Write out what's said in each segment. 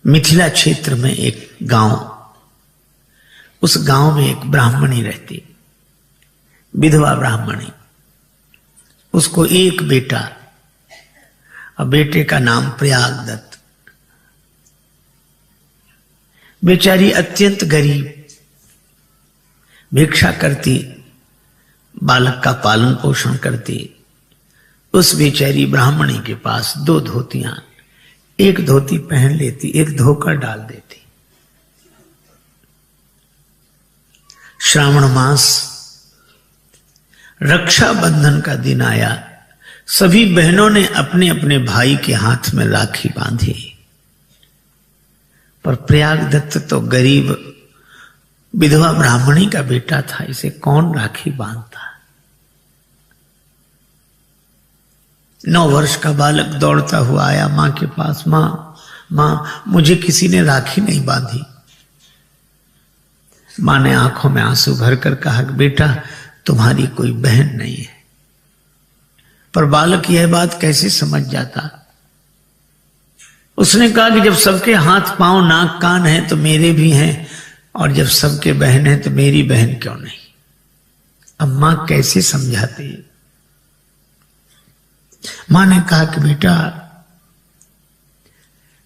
मिथिला क्षेत्र में एक गांव, उस गांव में एक ब्राह्मणी रहती, विधवा ब्राह्मणी। उसको एक बेटा, और बेटे का नाम प्रयागदत्त। बेचारी अत्यंत गरीब, भिक्षा करती, बालक का पालन पोषण करती। उस बेचारी ब्राह्मणी के पास 2 धोतियां, एक धोती पहन लेती, एक धोकर डाल देती। श्रावण मास रक्षाबंधन का दिन आया, सभी बहनों ने अपने अपने भाई के हाथ में राखी बांधी, पर प्रयागदत्त तो गरीब विधवा ब्राह्मणी का बेटा था, इसे कौन राखी बांधता। 9 वर्ष का बालक दौड़ता हुआ आया मां के पास। मां, मुझे किसी ने राखी नहीं बांधी। मां ने आंखों में आंसू भरकर कहा, बेटा तुम्हारी कोई बहन नहीं है। पर बालक यह बात कैसे समझ जाता। उसने कहा कि जब सबके हाथ पांव नाक कान हैं तो मेरे भी हैं, और जब सबके बहन हैं तो मेरी बहन क्यों नहीं। अब मां कैसे समझाती। मां ने कहा कि बेटा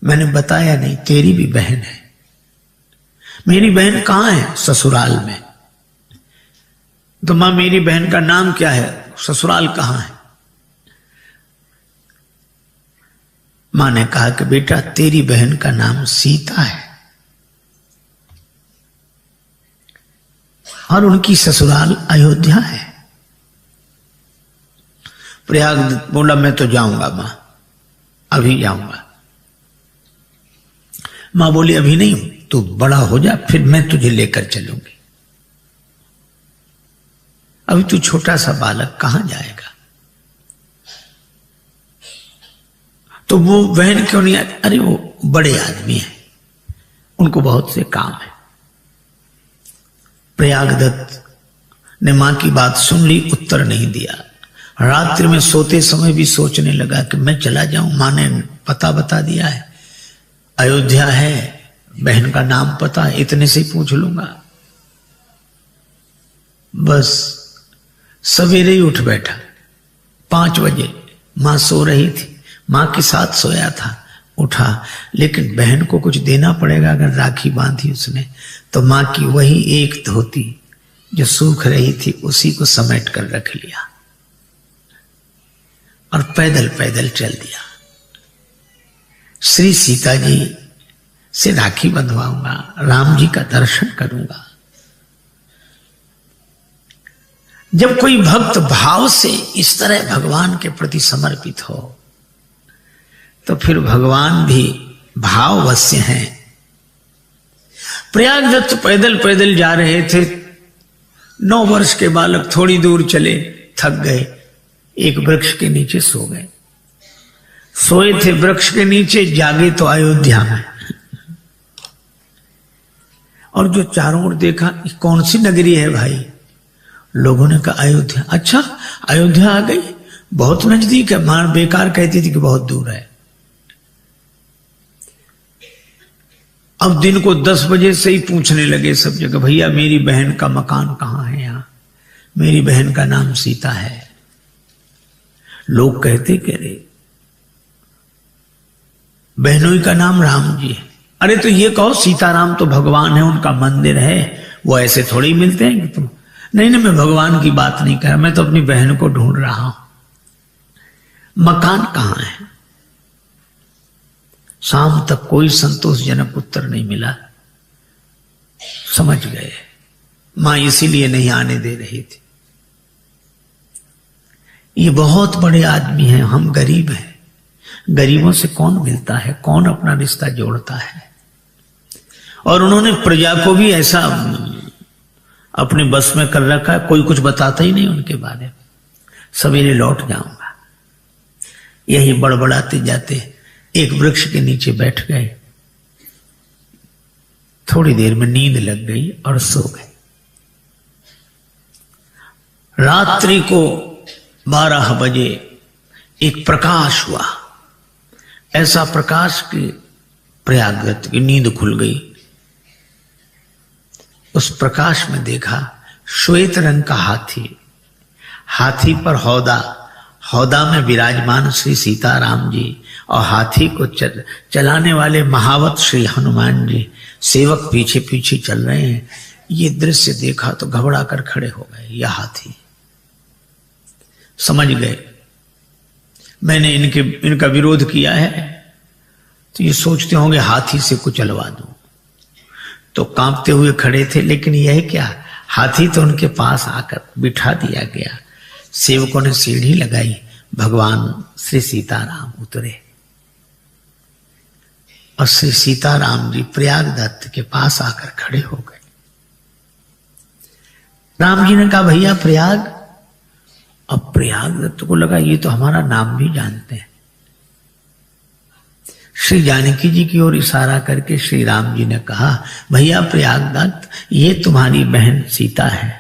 मैंने बताया नहीं, तेरी भी बहन है। मेरी बहन कहां है? ससुराल में। तो मां मेरी बहन का नाम क्या है? ससुराल कहां है? मां ने कहा कि बेटा तेरी बहन का नाम सीता है, और उनकी ससुराल अयोध्या है। प्रयागदत्त बोला, मैं तो जाऊंगा मां, अभी जाऊंगा। मां बोली, अभी नहीं, तू बड़ा हो जा, फिर मैं तुझे लेकर चलूंगी। अभी तू छोटा सा बालक, कहां जाएगा। तो वो बहन क्यों नहीं आती? अरे वो बड़े आदमी हैं, उनको बहुत से काम है। प्रयागदत्त ने मां की बात सुन ली, उत्तर नहीं दिया। रात्रि में सोते समय भी सोचने लगा कि मैं चला जाऊं, मां ने पता बता दिया है, अयोध्या है, बहन का नाम पता है, इतने से ही पूछ लूंगा। बस सवेरे ही उठ बैठा। 5 बजे मां सो रही थी, मां के साथ सोया था। उठा, लेकिन बहन को कुछ देना पड़ेगा। अगर राखी बांधी उसने तो मां की वही एक धोती जो सूख रही थी उसी को समेट कर रख लिया, और पैदल पैदल चल दिया। श्री सीता जी से राखी बंधवाऊंगा, राम जी का दर्शन करूंगा। जब कोई भक्त भाव से इस तरह भगवान के प्रति समर्पित हो तो फिर भगवान भी भाववश्य हैं। प्रयागदत्त पैदल पैदल जा रहे थे। 9 वर्ष के बालक थोड़ी दूर चले, थक गए, एक वृक्ष के नीचे सो गए। सोए थे वृक्ष के नीचे, जागे तो अयोध्या में। और जो चारों ओर देखा, कौन सी नगरी है भाई? लोगों ने कहा अयोध्या। अच्छा, अयोध्या आ गई, बहुत नजदीक है। मां बेकार कहती थी कि बहुत दूर है। अब दिन को 10 बजे से ही पूछने लगे सब जगह, भैया मेरी बहन का मकान कहां है? यहां मेरी बहन का नाम सीता है। लोग कहते कि अरे बहनों का नाम राम जी है। अरे तो ये कहो सीताराम तो भगवान है, उनका मंदिर है, वो ऐसे थोड़ी मिलते हैं कि तुम। नहीं, मैं भगवान की बात नहीं कर रहा, मैं तो अपनी बहन को ढूंढ रहा हूं। मकान कहां है? शाम तक कोई संतोषजनक उत्तर नहीं मिला। समझ गए मां इसीलिए नहीं आने दे रही थी। ये बहुत बड़े आदमी हैं, हम गरीब हैं। गरीबों से कौन मिलता है, कौन अपना रिश्ता जोड़ता है। और उन्होंने प्रजा को भी ऐसा अपने बस में कर रखा है, कोई कुछ बताता ही नहीं उनके बारे में। सवेरे लौट जाऊंगा। यही बड़बड़ाते जाते एक वृक्ष के नीचे बैठ गए। थोड़ी देर में नींद लग गई और सो गए। रात्रि को 12 बजे एक प्रकाश हुआ, ऐसा प्रकाश कि प्रयागदत्त की नींद खुल गई। उस प्रकाश में देखा श्वेत रंग का हाथी, हाथी पर हौदा में विराजमान श्री सीताराम जी और हाथी को चलाने वाले महावत श्री हनुमान जी, सेवक पीछे पीछे चल रहे हैं। ये दृश्य देखा तो घबरा कर खड़े हो गए। यह हाथी, समझ गए मैंने इनका विरोध किया है, तो ये सोचते होंगे हाथी से कुचलवा दूं। तो कांपते हुए खड़े थे, लेकिन यह क्या, हाथी तो उनके पास आकर बिठा दिया गया। सेवकों ने सीढ़ी लगाई, भगवान श्री सीताराम उतरे और श्री सीताराम जी प्रयागदत्त के पास आकर खड़े हो गए। राम जी ने कहा, भैया प्रयाग। अब प्रयागदत्त को लगा ये तो हमारा नाम भी जानते हैं। श्री जानकी जी की ओर इशारा करके श्री राम जी ने कहा, भैया प्रयागदत्त, ये तुम्हारी बहन सीता है।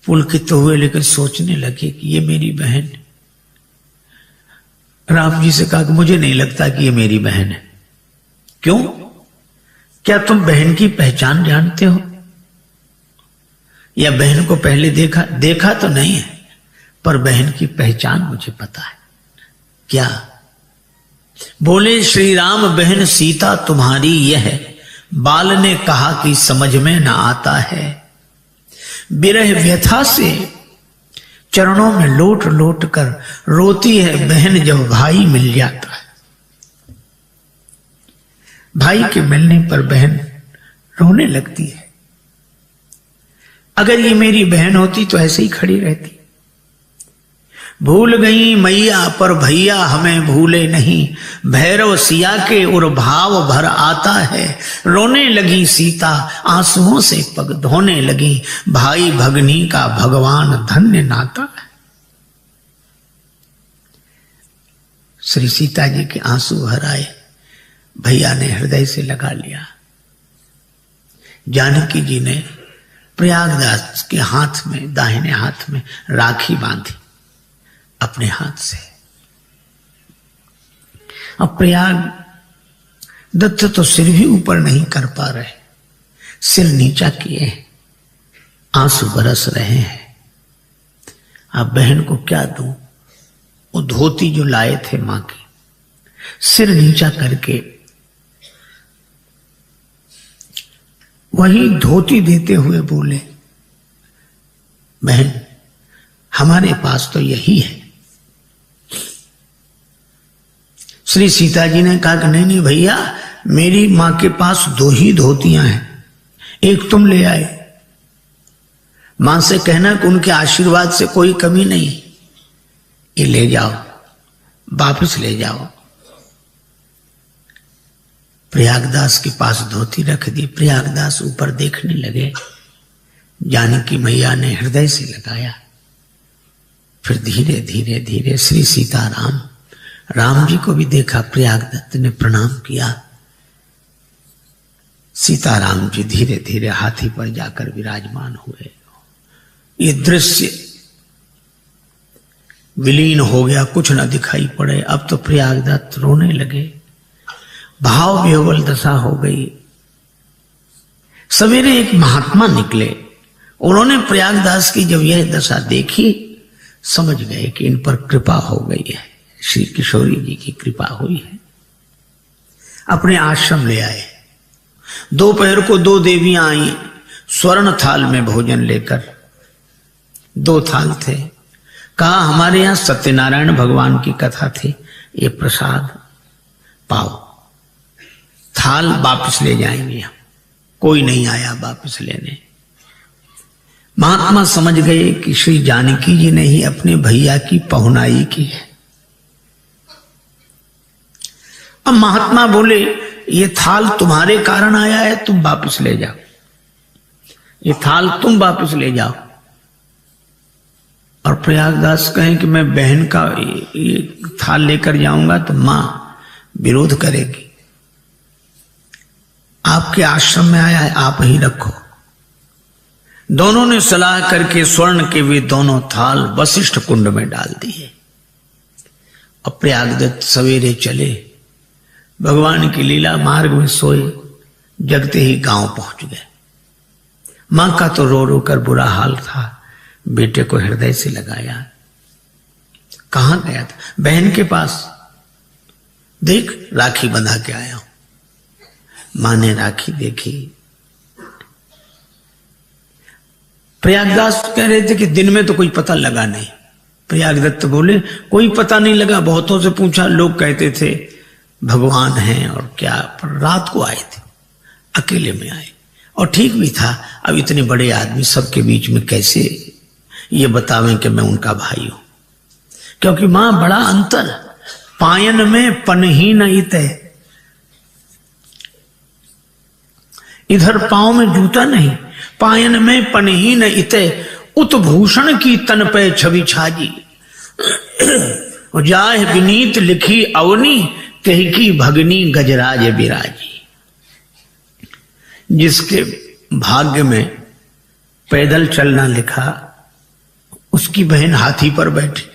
पुलकित हुए, लेकिन सोचने लगे कि ये मेरी बहन। राम जी से कहा कि मुझे नहीं लगता कि ये मेरी बहन है। क्यों? क्या तुम बहन की पहचान जानते हो? या बहन को पहले देखा तो नहीं है, पर बहन की पहचान मुझे पता है। क्या? बोले, श्री राम बहन सीता तुम्हारी यह, बाल ने कहा कि समझ में न आता है। विरह व्यथा से चरणों में लोट लोट कर रोती है बहन जब भाई मिल जाता है। भाई के मिलने पर बहन रोने लगती है। अगर ये मेरी बहन होती तो ऐसे ही खड़ी रहती। भूल गई मैया पर भैया हमें भूले नहीं, भैरव सिया के उर भाव भर आता है। रोने लगी सीता आंसुओं से पग धोने लगी, भाई भगनी का भगवान धन्य नाता है। श्री सीता जी के आंसू भर आए, भैया ने हृदय से लगा लिया। जानकी जी ने प्रयागदास के हाथ में, दाहिने हाथ में राखी बांधी अपने हाथ से। अब प्रयाग दत्त तो सिर भी ऊपर नहीं कर पा रहे, सिर नीचा किए, आंसू बरस रहे हैं। अब बहन को क्या दूं? वो धोती जो लाए थे मां की, सिर नीचा करके वही धोती देते हुए बोले, बहन हमारे पास तो यही है। श्री सीता जी ने कहा कि नहीं भैया, मेरी मां के पास 2 ही धोतियां हैं, एक तुम ले आए। मां से कहना कि उनके आशीर्वाद से कोई कमी नहीं, ये ले जाओ, वापस ले जाओ। प्रयागदास के पास धोती रख दी। प्रयागदास ऊपर देखने लगे। जानकी मैया ने हृदय से लगाया। फिर धीरे धीरे धीरे श्री सीताराम, राम जी को भी देखा। प्रयागदत्त ने प्रणाम किया। सीताराम जी धीरे धीरे हाथी पर जाकर विराजमान हुए। ये दृश्य विलीन हो गया, कुछ न दिखाई पड़े। अब तो प्रयागदत्त रोने लगे, भाव विह्वल दशा हो गई। सवेरे एक महात्मा निकले, उन्होंने प्रयागदास की जब यह दशा देखी, समझ गए कि इन पर कृपा हो गई है, श्री किशोरी जी की कृपा हुई है। अपने आश्रम ले आए। दोपहर को 2 देवियां आई स्वर्ण थाल में भोजन लेकर। 2 थाल थे। कहा हमारे यहां सत्यनारायण भगवान की कथा थी, ये प्रसाद पाओ। थाल वापस ले जाएंगे हम। कोई नहीं आया वापस लेने। महात्मा समझ गए कि श्री जानकी जी ने ही अपने भैया की पहुनाई की है। अब महात्मा बोले, ये थाल तुम्हारे कारण आया है, तुम वापस ले जाओ। ये थाल तुम वापस ले जाओ। और प्रयागदास कहें कि मैं बहन का ये थाल लेकर जाऊंगा तो मां विरोध करेगी। आपके आश्रम में आया है, आप ही रखो। दोनों ने सलाह करके स्वर्ण के वे दोनों थाल वशिष्ठ कुंड में डाल दिए। अब प्रयागदत्त सवेरे चले, भगवान की लीला मार्ग में सोए, जगते ही गांव पहुंच गए। मां का तो रो रो कर बुरा हाल था, बेटे को हृदय से लगाया। कहां गया था? बहन के पास। देख, राखी बंधा के आया हूं। मां ने राखी देखी। प्रयागदास कह रहे थे कि दिन में तो कोई पता लगा नहीं। प्रयागदत्त बोले कोई पता नहीं लगा, बहुतों से पूछा, लोग कहते थे भगवान हैं और क्या, पर रात को आए थे, अकेले में आए और ठीक भी था। अब इतने बड़े आदमी सबके बीच में कैसे ये बतावें कि मैं उनका भाई हूं, क्योंकि मां बड़ा अंतर, पायन में पनही न इते, इधर पांव में जूता नहीं, पायन में पनही न इते, उत्भूषण की तन पे छवि छाजी, जाह विनीत लिखी अवनी, कही की भगनी गजराज बिराजी। जिसके भाग्य में पैदल चलना लिखा, उसकी बहन हाथी पर बैठी।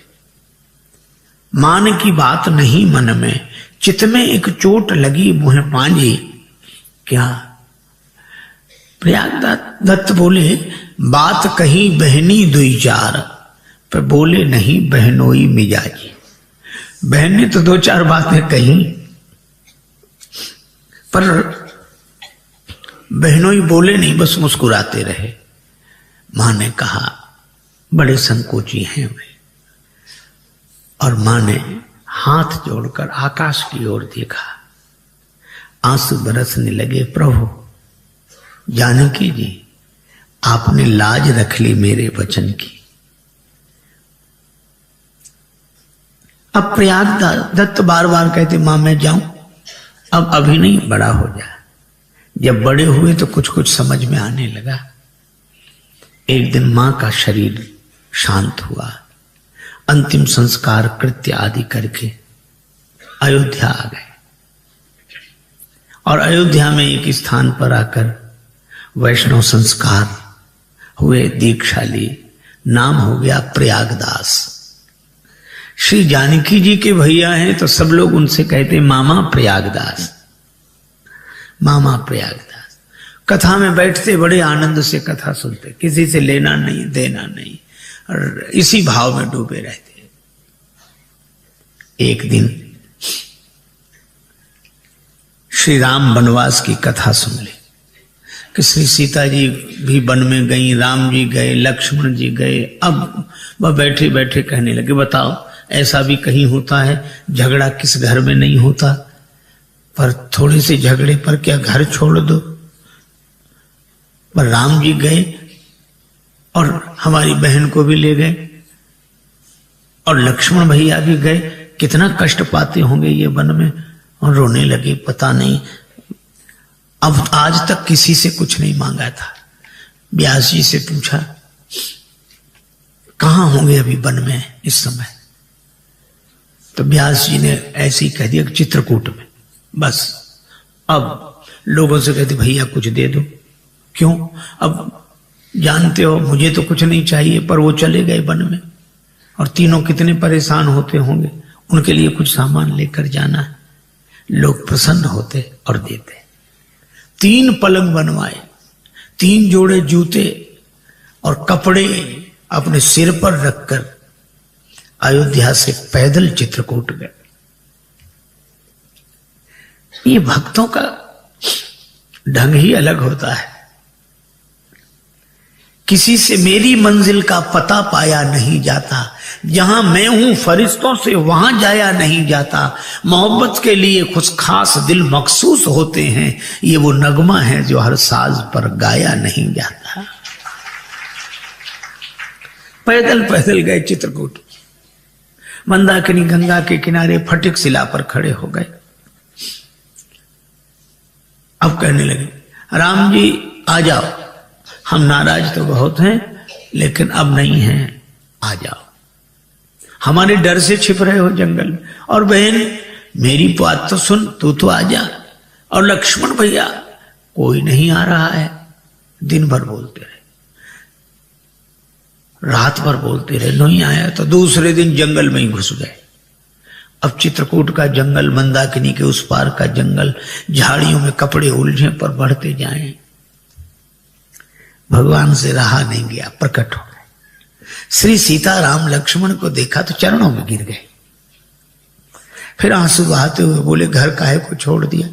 मान की बात नहीं मन में, चित में एक चोट लगी मुँह पांजी। क्या? प्रयागदत्त बोले बात कही बहनी दुई चार, पर बोले नहीं बहनोई मिजाजी। बहन ने तो दो चार बातें कही, पर बहनोई बोले नहीं, बस मुस्कुराते रहे। मां ने कहा बड़े संकोची हैं वे, और मां ने हाथ जोड़कर आकाश की ओर देखा। आंसू बरसने लगे। प्रभु, जानकी जी, आपने लाज रख ली मेरे वचन की। अब प्रयागदत्त बार बार कहते मां मैं जाऊं, अब अभी नहीं, बड़ा हो जा। जब बड़े हुए तो कुछ कुछ समझ में आने लगा। एक दिन मां का शरीर शांत हुआ, अंतिम संस्कार कृत्य आदि करके अयोध्या आ गए, और अयोध्या में एक स्थान पर आकर वैष्णव संस्कार हुए, दीक्षा ली, नाम हो गया प्रयागदास। श्री जानकी जी के भैया हैं तो सब लोग उनसे कहते मामा प्रयागदास, मामा प्रयागदास। कथा में बैठते बड़े आनंद से कथा सुनते, किसी से लेना नहीं देना नहीं, और इसी भाव में डूबे रहते। एक दिन श्री राम वनवास की कथा सुन ली कि श्री सीता जी भी वन में गई, राम जी गए, लक्ष्मण जी गए। अब वह बैठे बैठे कहने लगे बताओ ऐसा भी कहीं होता है, झगड़ा किस घर में नहीं होता, पर थोड़े से झगड़े पर क्या घर छोड़ दो। पर राम जी गए और हमारी बहन को भी ले गए, और लक्ष्मण भैया भी गए, कितना कष्ट पाते होंगे ये वन में। और रोने लगे, पता नहीं, अब आज तक किसी से कुछ नहीं मांगा था। व्यास जी से पूछा कहां होंगे अभी वन में इस समय, तो व्यास जी ने ऐसे ही कह दिया चित्रकूट में। बस अब लोगों से कहते भैया कुछ दे दो। क्यों? अब जानते हो मुझे तो कुछ नहीं चाहिए, पर वो चले गए वन में, और तीनों कितने परेशान होते होंगे, उनके लिए कुछ सामान लेकर जाना है। लोग प्रसन्न होते और देते। 3 पलंग बनवाए, 3 जोड़े जूते और कपड़े अपने सिर पर रखकर अयोध्या से पैदल चित्रकूट गए। ये भक्तों का ढंग ही अलग होता है। किसी से मेरी मंजिल का पता पाया नहीं जाता, जहां मैं हूं फरिश्तों से वहां जाया नहीं जाता। मोहब्बत के लिए कुछ खास दिल मखसूस होते हैं, ये वो नगमा है जो हर साज पर गाया नहीं जाता। पैदल पैदल गए चित्रकूट, मंदाकिनी गंगा के किनारे फटिक शिला पर खड़े हो गए। अब कहने लगे राम जी आ जाओ, हम नाराज तो बहुत हैं लेकिन अब नहीं हैं, आ जाओ। हमारे डर से छिप रहे हो जंगल में, और बहन मेरी बात तो सुन, तू तो आ जा। और लक्ष्मण भैया कोई नहीं आ रहा है। दिन भर बोलते रहे, रात भर बोलते रहे, नहीं आया तो दूसरे दिन जंगल में ही घुस गए। अब चित्रकूट का जंगल, मंदाकिनी के उस पार का जंगल, झाड़ियों में कपड़े उलझे पर बढ़ते जाएं। भगवान से रहा नहीं गया, प्रकट हो गए। श्री सीता राम लक्ष्मण को देखा तो चरणों में गिर गए। फिर आंसू बहाते हुए बोले, घर काहे को छोड़ दिया,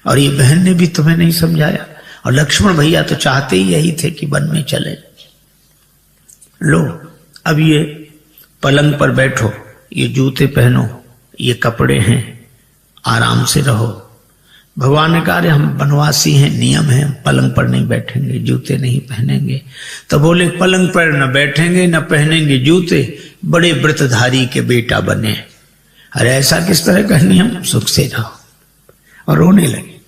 और ये बहन ने भी तुम्हें नहीं समझाया, और लक्ष्मण भैया तो चाहते ही यही थे कि वन में चले। लो अब ये पलंग पर बैठो, ये जूते पहनो, ये कपड़े हैं, आराम से रहो। भगवान ने कहा, अरे हम वनवासी हैं, नियम है, पलंग पर नहीं बैठेंगे, जूते नहीं पहनेंगे। तो बोले, पलंग पर न बैठेंगे न पहनेंगे जूते, बड़े व्रतधारी के बेटा बने। अरे ऐसा किस तरह का नियम, सुख से रहो। और रोने लगे।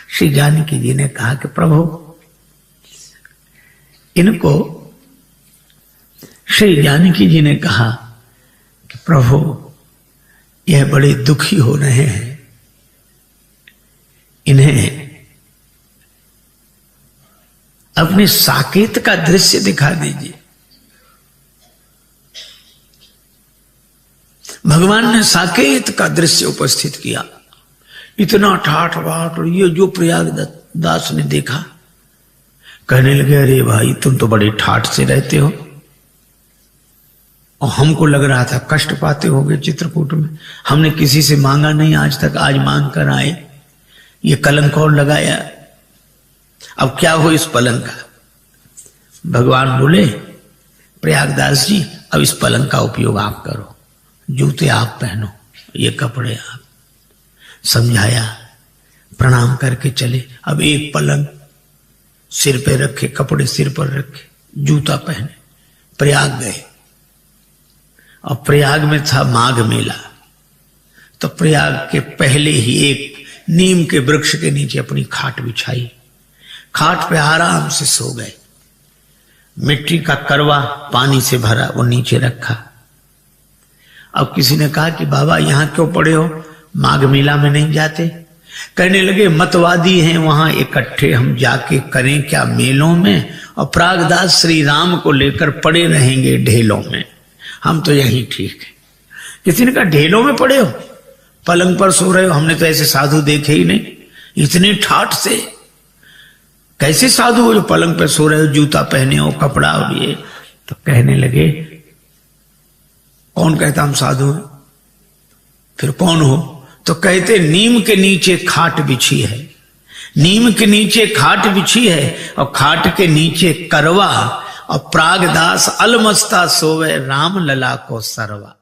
श्री जानकी जी ने कहा कि प्रभु, इनको, श्री जानकी जी ने कहा कि प्रभु यह बड़े दुखी हो रहे हैं, इन्हें अपने साकेत का दृश्य दिखा दीजिए। भगवान ने साकेत का दृश्य उपस्थित किया। इतना ठाठ बाट, और ये जो प्रयागदास ने देखा, कहने लगे, अरे भाई तुम तो बड़े ठाठ से रहते हो, और हमको लग रहा था कष्ट पाते होगे चित्रकूट में, हमने किसी से मांगा नहीं आज तक, आज मांग कर आए, ये कलंक और लगाया, अब क्या हो इस पलंग का। भगवान बोले, प्रयागदास जी अब इस पलंग का उपयोग आप करो, जूते आप पहनो, ये कपड़े आप। समझाया, प्रणाम करके चले। अब एक पलंग सिर पे रखे, कपड़े सिर पर रखे, जूता पहने, प्रयाग गए। और प्रयाग में था माघ मेला, तो प्रयाग के पहले ही एक नीम के वृक्ष के नीचे अपनी खाट बिछाई, खाट पे आराम से सो गए। मिट्टी का करवा पानी से भरा वो नीचे रखा। अब किसी ने कहा कि बाबा यहां क्यों पड़े हो, माघ मेला में नहीं जाते। कहने लगे, मतवादी हैं वहां इकट्ठे, हम जाके करें क्या मेलों में, और प्रागदास श्री राम को लेकर पड़े रहेंगे ढेलों में, हम तो यही ठीक है। किसी ने कहा, ढेलों में पड़े हो, पलंग पर सो रहे हो, हमने तो ऐसे साधु देखे ही नहीं, इतने ठाठ से कैसे साधु हो जो पलंग पर सो रहे हो, जूता पहने हो, कपड़ा और ये। तो कहने लगे, कौन कहता हम साधु हैं, फिर कौन हो। तो कहते, नीम के नीचे खाट बिछी है, नीम के नीचे खाट बिछी है, और खाट के नीचे करवा, और प्रागदास अलमस्ता सोवे, राम लला को सरवा।